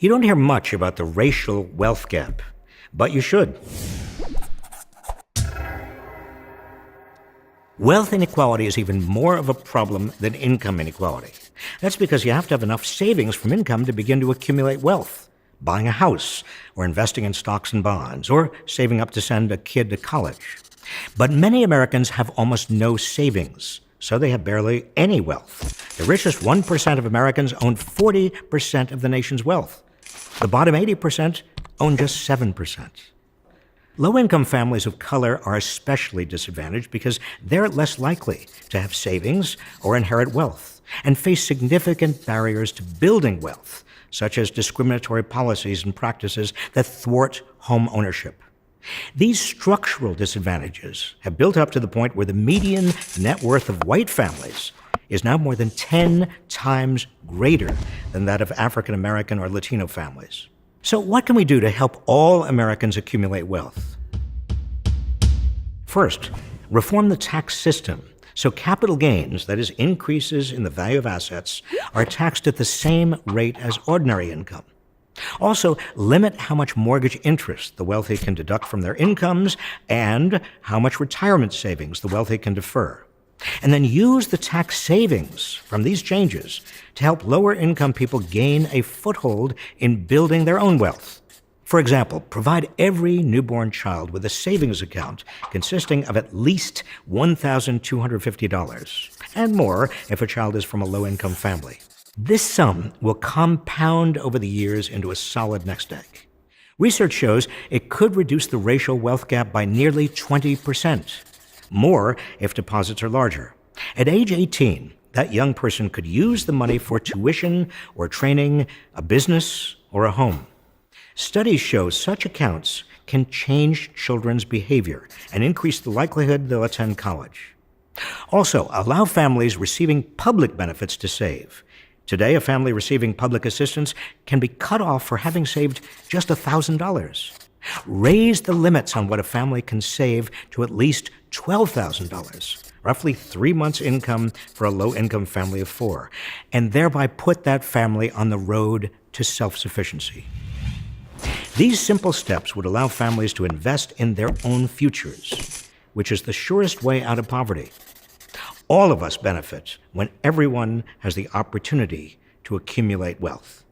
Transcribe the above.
You don't hear much about the racial wealth gap, but you should. Wealth inequality is even more of a problem than income inequality. That's because you have to have enough savings from income to begin to accumulate wealth, buying a house, or investing in stocks and bonds, or saving up to send a kid to college. But many Americans have almost no savings, so they have barely any wealth. The richest 1% of Americans own 40% of the nation's wealth. The bottom 80% own just 7%. Low-income families of color are especially disadvantaged because they're less likely to have savings or inherit wealth and face significant barriers to building wealth, such as discriminatory policies and practices that thwart home ownership. These structural disadvantages have built up to the point where the median net worth of white families is now more than 10 times greater than that of African American or Latino families. So what can we do to help all Americans accumulate wealth? First, reform the tax system so capital gains, that is, increases in the value of assets, are taxed at the same rate as ordinary income. Also, limit how much mortgage interest the wealthy can deduct from their incomes and how much retirement savings the wealthy can defer. And then use the tax savings from these changes to help lower-income people gain a foothold in building their own wealth. For example, provide every newborn child with a savings account consisting of at least $1,250, and more if a child is from a low-income family. This sum will compound over the years into a solid nest egg. Research shows it could reduce the racial wealth gap by nearly 20%. More if deposits are larger. At age 18, that young person could use the money for tuition or training, a business, or a home. Studies show such accounts can change children's behavior and increase the likelihood they'll attend college. Also, allow families receiving public benefits to save. Today, a family receiving public assistance can be cut off for having saved just $1,000. Raise the limits on what a family can save to at least $12,000, roughly 3 months' income for a low-income family of 4, and thereby put that family on the road to self-sufficiency. These simple steps would allow families to invest in their own futures, which is the surest way out of poverty. All of us benefit when everyone has the opportunity to accumulate wealth.